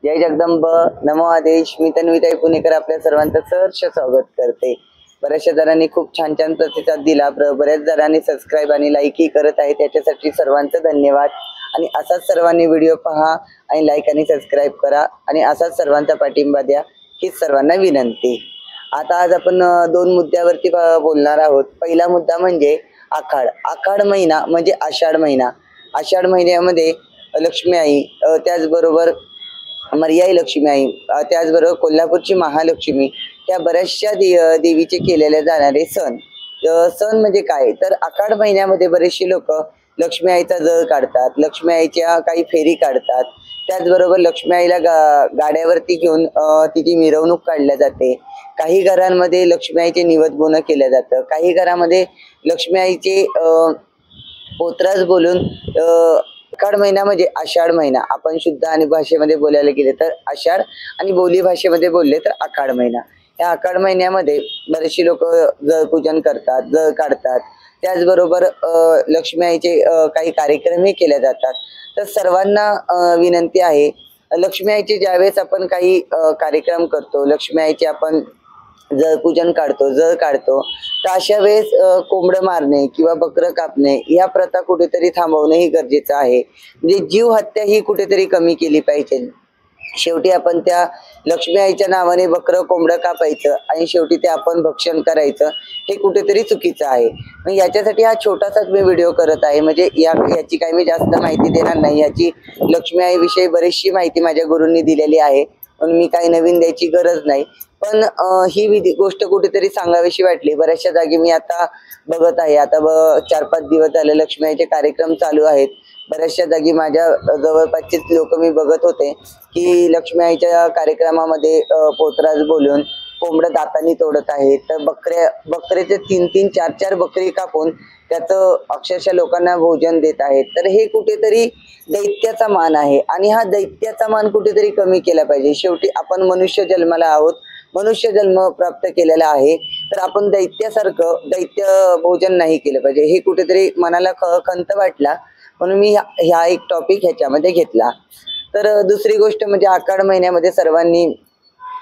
जय जगदंब नमो आदेश। मी तन्वीताई पुणेकर आपल्या सर्वांचं सहर्ष स्वागत करते। बऱ्याचशा जणांनी खूप छान छान प्रतिसाद दिला, बऱ्याच जणांनी सबस्क्राइब आणि लाईकही करत आहे, त्याच्यासाठी सर्वांचं धन्यवाद। आणि असाच सर्वांनी व्हिडिओ पहा आणि लाईक आणि सबस्क्राइब करा आणि असाच सर्वांचा पाठिंबा द्या, हीच सर्वांना विनंती। आता आज आपण दोन मुद्द्यावरती बोलणार आहोत। पहिला मुद्दा म्हणजे आखाड। आखाड महिना म्हणजे आषाढ महिना। आषाढ महिन्यामध्ये लक्ष्मी आई, त्याचबरोबर मर्याई लक्ष्मी आई, त्याचबरोबर कोल्हापूरची महालक्ष्मी, त्या बऱ्याचशा देवीचे केलेले जाणारे सण। सण म्हणजे काय तर आखाड महिन्यामध्ये बरेचसे लोक लक्ष्मी आईचा जळ काढतात, लक्ष्मी आईच्या काही फेरी काढतात, त्याचबरोबर लक्ष्मी आईला गाड्यावरती घेऊन तिची मिरवणूक काढल्या जाते। काही घरांमध्ये लक्ष्मी आईचे निवद बोनं केलं जातं, काही घरामध्ये लक्ष्मी आईचे पोत्रास बोलून आखाड महिना म्हणजे आषाढ महिना। आपण शुद्ध आणि भाषेमध्ये बोलायला गेले तर आषाढ आणि बोली भाषेमध्ये बोलले तर आखाड महिना। या आखाड महिन्यामध्ये बरेचसे लोक जळ पूजन करतात, जळ काढतात, त्याचबरोबर लक्ष्मी आईचे काही कार्यक्रमही केले जातात। तर सर्वांना विनंती आहे, लक्ष्मी आईचे ज्यावेळेस आपण काही कार्यक्रम करतो, लक्ष्मी आईचे आपण जळ पूजन जळ काढतो, तर अशा वेळेस कोंबडं मारणे किंवा बकरं कापणे या प्रथा कुठेतरी थांबवणे ही गरजेचं आहे। म्हणजे जीव हत्या ही कुठेतरी कमी केली पाहिजे। शेवटी आपण त्या लक्ष्मी आईच्या नावाने बकरं कोंबडं कापायचं आणि शेवटी ते आपण भक्षण करायचं, हे कुठेतरी चुकीचं आहे। मग याच्यासाठी हा छोटासाच मी व्हिडिओ करत आहे। म्हणजे याची काही मी जास्त माहिती देणार नाही। याची लक्ष्मी आई विषयी बरीचशी माहिती माझ्या गुरूंनी दिलेली आहे, पण मी काही नवीन द्यायची गरज नाही। पण ही गोष्ट कुठेतरी सांगावीशी वाटली। बऱ्याचशा जागी मी आता बघत आहे, आता 4-5 दिवस झाले लक्ष्मी आईचे कार्यक्रम चालू आहेत। बऱ्याचशा जागी माझ्या जवळपासचेच लोक मी बघत होते की लक्ष्मी आईच्या कार्यक्रमामध्ये पोतराज बोलून कोंबडं दातांनी तोडत आहेत, तर बकऱ्याचे 3-3, 4-4 बकरी कापून त्याचं अक्षरशः लोकांना भोजन देत आहेत। तर हे कुठेतरी दैत्याचा मान आहे आणि हा दैत्याचा मान कुठेतरी कमी केला पाहिजे। शेवटी आपण मनुष्य जन्माला आहोत, मनुष्य जन्म प्राप्त केलेला आहे, तर आपण दैत्यासारखं दैत्य भोजन नाही केलं पाहिजे। हे कुठेतरी मनाला खंत वाटला, म्हणून मी हा एक टॉपिक ह्याच्यामध्ये घेतला। तर दुसरी गोष्ट म्हणजे आखाड महिन्यामध्ये सर्वांनी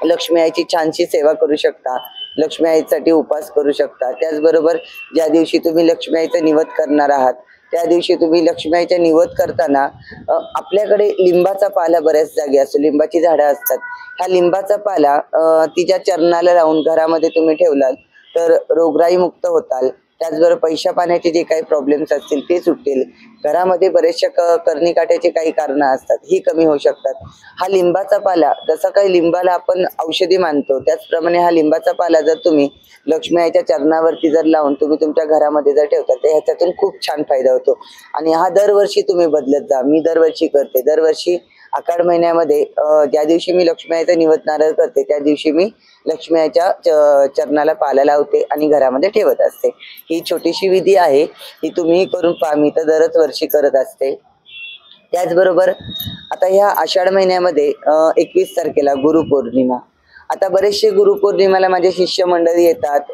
लक्ष्मी आईची छानशी सेवा करू शकता, लक्ष्मी आईसाठी उपास करू शकता। त्याचबरोबर ज्या दिवशी तुम्ही लक्ष्मी आईचं निवद करणार आहात, त्या दिवशी तुम्ही लक्ष्मी आईचा निवद करताना आपल्याकडे लिंबाचा पाला बऱ्याच जागी असतो, लिंबाची झाडं असतात। हा लिंबाचा पाला तिच्या चरणाला लावून घरामध्ये तुम्ही ठेवलात तर रोगराई मुक्त होताल। त्याचबरोबर पैशा पाण्याचे जे काही प्रॉब्लेम्स असतील ते सुटतील। घरामध्ये बरेचशा कर्णिकाट्याचे काही कारणं असतात, ही कमी होऊ शकतात। हा लिंबाचा पाला, जसं काही लिंबाला आपण औषधी मानतो, त्याचप्रमाणे हा लिंबाचा पाला जर तुम्ही लक्ष्मी आईच्या चरणावरती जर लावून तुम्ही तुमच्या घरामध्ये जर ठेवता, तर ह्याच्यातून खूप छान फायदा होतो। आणि हा दरवर्षी तुम्ही बदलत जा। मी दरवर्षी करते, दरवर्षी आखाड महिन्यामध्ये ज्या दिवशी मी लक्ष्मी आईचा निवद नारळ करते, त्या दिवशी मी लक्ष्मी आईच्या चरणाला पाला लावते आणि घरामध्ये ठेवत असते। ही छोटीशी विधी आहे, ही तुम्ही करून पहा। मी तर दरच वर्षी करत असते। त्याचबरोबर आता ह्या आषाढ महिन्यामध्ये 21 तारखेला गुरुपौर्णिमा। आता बरेचसे गुरुपौर्णिमेला माझे शिष्यमंडळी येतात।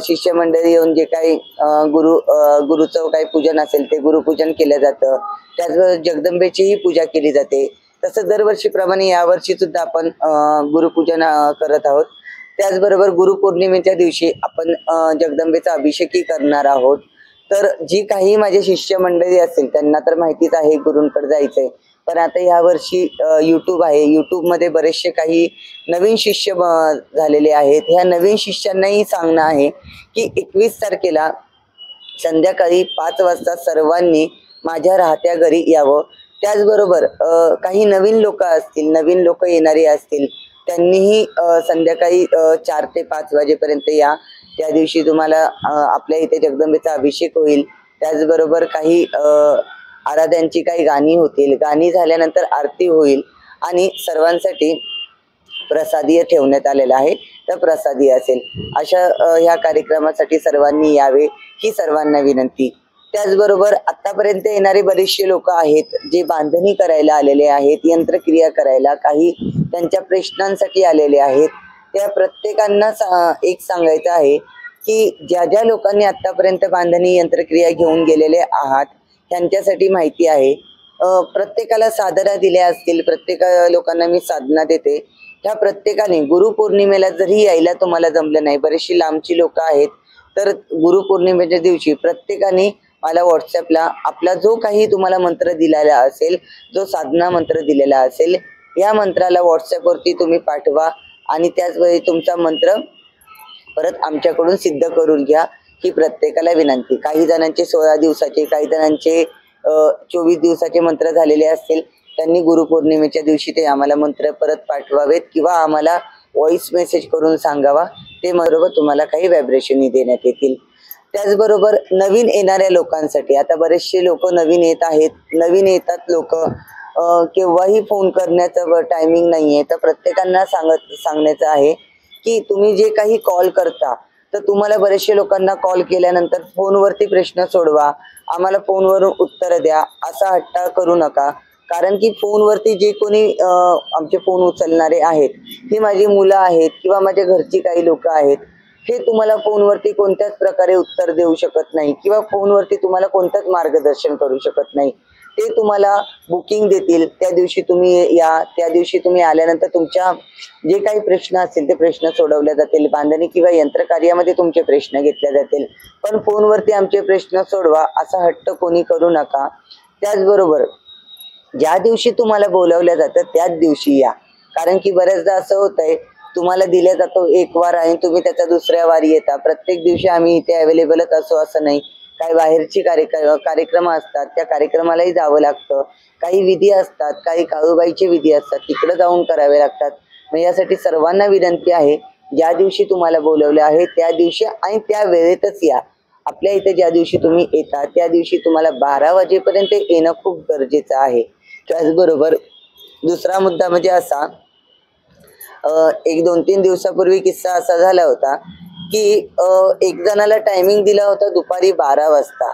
शिष्यमंडळी येऊन जे काही गुरुचं काही पूजन असेल ते गुरुपूजन केलं जातं। त्याचबरोबर जगदंबेचीही पूजा केली जाते। तसं दरवर्षीप्रमाणे यावर्षी सुद्धा आपण गुरुपूजन करत आहोत। त्याचबरोबर गुरुपौर्णिमेच्या दिवशी आपण जगदंबेचा अभिषेकही करणार आहोत। तर जी काही माझे शिष्यमंडळी असेल त्यांना तर माहितीच आहे गुरूंकडे जायचंय, पण आता यावर्षी यूट्यूब आहे, यूट्यूबमध्ये बरेचसे काही नवीन शिष्य झालेले आहेत। ह्या नवीन शिष्यांनाही सांगणं आहे की 21 तारखेला संध्याकाळी 5 वाजता सर्वांनी माझ्या राहत्या घरी यावं। त्याचबरोबर काही नवीन लोक असतील, नवीन लोक येणारे असतील, त्यांनीही संध्याकाळी 4 ते 5 वाजेपर्यंत या। त्या दिवशी तुम्हाला आपल्या इथे जगदंबेचा अभिषेक होईल। त्याचबरोबर काही आराध्यांची काही गाणी होतील, गाणी झाल्यानंतर आरती होईल आणि सर्वांसाठी प्रसादीय ठेवण्यात आलेला आहे, तर प्रसादी असेल। अशा ह्या कार्यक्रमासाठी सर्वांनी यावे, ही सर्वांना विनंती। त्याचबरोबर आतापर्यंत येणारे बरेचसे लोक आहेत जे बांधणी करायला आलेले आहेत, यंत्रक्रिया करायला, काही त्यांच्या प्रश्नांसाठी आलेले आहेत। त्या प्रत्येकांना एक सांगायचं आहे की ज्या ज्या लोकांनी आतापर्यंत बांधणी यंत्रक्रिया घेऊन गेलेले आहात, त्यांच्यासाठी माहिती आहे प्रत्येकाला साधना दिल्या असतील, प्रत्येक लोकांना मी साधना देते. त्या प्रत्येकाने गुरुपौर्णिमेला जरी यायला तुम्हाला जमलं नाही, बरीचशी लांबची लोक आहेत, तर गुरुपौर्णिमेच्या दिवशी प्रत्येकाने मला व्हॉट्सअपला आपला जो काही तुम्हाला मंत्र दिलेला असेल, जो साधना मंत्र दिलेला असेल, या मंत्राला व्हॉट्सअपवरती तुम्ही पाठवा आणि त्याच वेळी तुमचा मंत्र परत आमच्याकडून सिद्ध करून घ्या. ही प्रत्येकाला विनंती. काही जणांचे 16 दिवसाचे, काही जणांचे 24 दिवसाचे मंत्र झालेले असतील, त्यांनी गुरुपौर्णिमेच्या दिवशी ते आम्हाला मंत्र परत पाठवावेत किंवा आम्हाला व्हॉइस मेसेज करून सांगावा. ते बरोबर तुम्हाला काही व्हायब्रेशन देण्यात येतील. त्याचबरोबर नवीन येणाऱ्या लोकांसाठी, आता बरेचसे लोक नवीन येत आहेत, नवीन येतात लोक, केव्हाही फोन करण्याचं टायमिंग नाहीये, तर प्रत्येकांना सांगण्याचं आहे की तुम्ही जे काही कॉल करता, तर तुम्हाला बरेचशे लोकांना कॉल केल्यानंतर फोनवरती प्रश्न सोडवा, आम्हाला फोनवरून उत्तर द्या, असा हट्ट करू नका. कारण की फोनवरती जे कोणी आमचे फोन उचलणारे आहेत, ही माझी मुलं आहेत किंवा माझ्या घरची काही लोक आहेत, हे तुम्हाला फोनवरती कोणत्याच प्रकारे उत्तर देऊ शकत नाही किंवा फोनवरती तुम्हाला कोणतंच मार्गदर्शन करू शकत नाही. ते तुम्हाला बुकिंग देतील, त्या दिवशी तुम्ही या, त्या दिवशी तुम्ही आल्यानंतर तुमच्या जे काही प्रश्न असतील ते प्रश्न सोडवले जातील, बांधणी किंवा यंत्रकार्यामध्ये तुमचे प्रश्न घेतले जातील. पण फोनवरती आमचे प्रश्न सोडवा असा हट्ट कोणी करू नका. त्याचबरोबर ज्या दिवशी तुम्हाला बोलावलं जातं त्याच दिवशी या. कारण की बऱ्याचदा असं होतंय, तुम्हाला दिला जातो एक वार आणि तुम्ही त्याच्या दुसऱ्या वारी येता. प्रत्येक दिवशी आम्ही इथे अवेलेबलच असो असं नाही. काही बाहेरची कार्यक्रम असतात, त्या कार्यक्रमालाही जावं लागतं. काही विधी असतात, काही काळूबाईचे विधी असतात, तिकडे जाऊन करावे लागतात. मग यासाठी सर्वांना विनंती आहे, ज्या दिवशी तुम्हाला बोलवले आहे त्या दिवशी आणि त्या वेळेतच या. आपल्या इथे ज्या दिवशी तुम्ही येता त्या दिवशी तुम्हाला 12 वाजेपर्यंत येणं खूप गरजेचं आहे. त्याचबरोबर दुसरा मुद्दा म्हणजे असा, एक 2-3 दिवसापूर्वी किस्सा असा झाला होता की एक जणाला टायमिंग दिला होता दुपारी 12 वाजता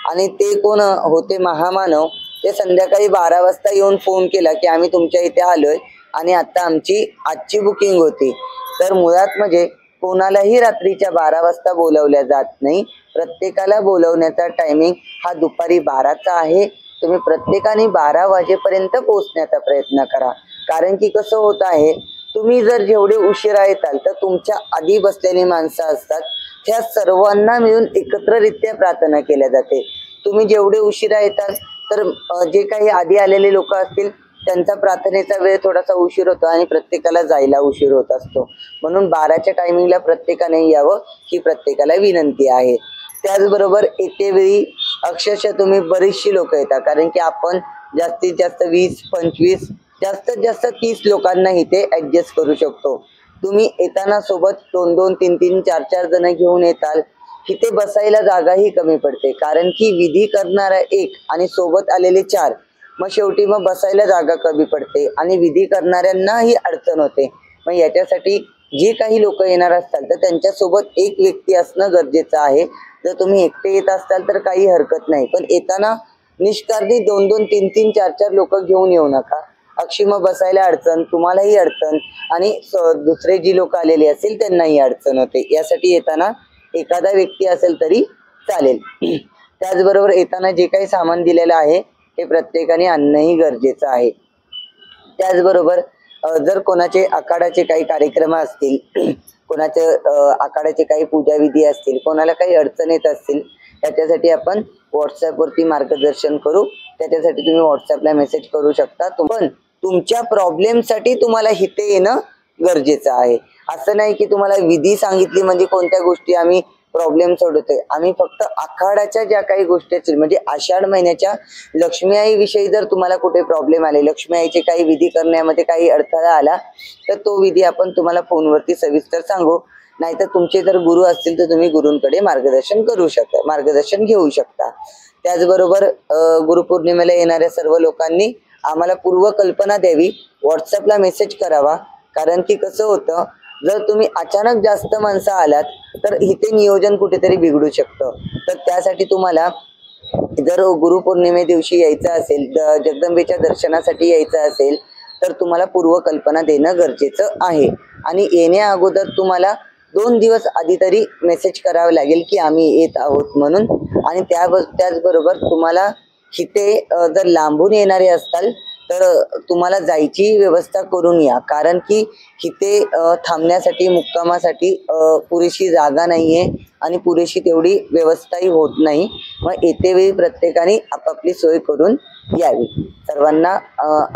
आणि ते कोण होते, महामानव. ते संध्याकाळी 12 वाजता येऊन फोन केला की आम्ही तुमच्या इथे आलोय आणि आता आजची बुकिंग होती. तर मुळात म्हणजे कोणालाही रात्रीच्या 12 वाजता बोलवल्या जात नाही. प्रत्येकाला बोलवण्याचा टायमिंग हा दुपारी 12चा आहे. तुम्ही प्रत्येकाने 12 वाजेपर्यंत पोहोचण्याचा प्रयत्न करा. कारण की कसं होत आहे, तुम्ही जर जेवढे उशिरा येताल तर तुमच्या आधी बसलेली माणसं असतात, त्या सर्वांना मिळून एकत्ररित्या प्रार्थना केल्या जाते. तुम्ही जेवढे उशिरा येताल तर जे काही आधी आलेले लोक असतील त्यांचा प्रार्थनेचा वेळ थोडासा उशीर होतो आणि प्रत्येकाला जायला उशीर होत असतो. म्हणून 12च्या टायमिंगला प्रत्येकाने यावं ही प्रत्येकाला विनंती आहे. त्याचबरोबर येते वेळी अक्षरशः तुम्ही बरीचशी लोक येतात. कारण की आपण जास्तीत जास्त 20-25 जास्तीत जास्त 30 लोकांना इथे ऍडजस्ट करू शकतो. तुम्ही येताना सोबत 2-2, 3-3, 4-4 जण घेऊन येताल, इथे बसायला जागाही कमी पडते. कारण की विधी करणारा एक आणि सोबत आलेले 4, मग शेवटी मग बसायला जागा कमी पडते आणि विधी करणाऱ्यांनाही अडचण होते. मग याच्यासाठी जे काही लोक येणार असतात तर त्यांच्यासोबत एक व्यक्ती असणं गरजेचं आहे. जर तुम्ही एकटे येत असाल तर काही हरकत नाही, पण येताना निष्काळजी 2-2, 3-3, 4-4 लोक घेऊन येऊ नका. मग बसायला अडचण, तुम्हालाही अडचण आणि दुसरे जी लोक आलेले असतील त्यांनाही अडचण होते. यासाठी येताना एखादा व्यक्ती असेल तरी चालेल. त्याचबरोबर येताना जे काही सामान दिलेलं आहे हे प्रत्येकाने आणणंही गरजेचं आहे. त्याचबरोबर जर कोणाचे आखाड्याचे काही कार्यक्रम असतील, कोणाचे आखाड्याचे काही पूजाविधी असतील, कोणाला काही अडचण येत असतील, त्याच्यासाठी आपण व्हॉट्सअपवरती मार्गदर्शन करू. त्याच्यासाठी तुम्ही व्हॉट्सअपला मेसेज करू शकता. पण तुमच्या प्रॉब्लेमसाठी तुम्हाला इथे येणं गरजेचं आहे. असं नाही की तुम्हाला विधी सांगितली म्हणजे कोणत्या गोष्टी आम्ही प्रॉब्लेम सोडवतोय. आम्ही फक्त आखाड्याच्या ज्या काही गोष्टी असतील, म्हणजे आषाढ महिन्याच्या लक्ष्मी आई विषयी जर तुम्हाला कुठे प्रॉब्लेम आले, लक्ष्मी आईचे काही विधी करण्यामध्ये काही अडथळा आला, तर तो विधी आपण तुम्हाला फोनवरती सविस्तर सांगू. नाहीतर तुमचे जर गुरु असतील तर तुम्ही गुरूंकडे मार्गदर्शन घेऊ शकता. त्याचबरोबर गुरुपौर्णिमेला येणाऱ्या सर्व लोकांनी आम्हाला पूर्वकल्पना द्यावी, व्हॉट्सअपला मेसेज करावा. कारण की कसं होतं, जर तुम्ही अचानक जास्त माणसं आलात तर इथे नियोजन कुठेतरी बिघडू शकतं. तर त्यासाठी तुम्हाला जर गुरुपौर्णिमे दिवशी यायचं असेल, जगदंबेच्या दर्शनासाठी यायचं असेल, तर तुम्हाला पूर्वकल्पना देणं गरजेचं आहे. आणि येण्या अगोदर तुम्हाला 2 दिवस आधी तरी मेसेज करावा लागेल की आम्ही येत आहोत म्हणून. आणि त्याचबरोबर तुम्हाला इथे जर लांबून येणारे असताल तर तुम्हाला जायची व्यवस्था करून या, कारण की इथे थांबण्यासाठी मुक्कामासाठी पुरेशी जागा नाहीये आणि पुरेशी तेवढी व्यवस्थाही होत नाही. मग येते वेळी प्रत्येकाने आपापली सोय करून यावी. सर्वांना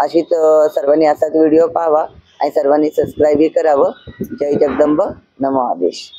अशीच सर्वांनी असाच व्हिडिओ पाहावा आणि सर्वांनी सबस्क्राईबही करावं. जय जगदंब, नमो आदेश.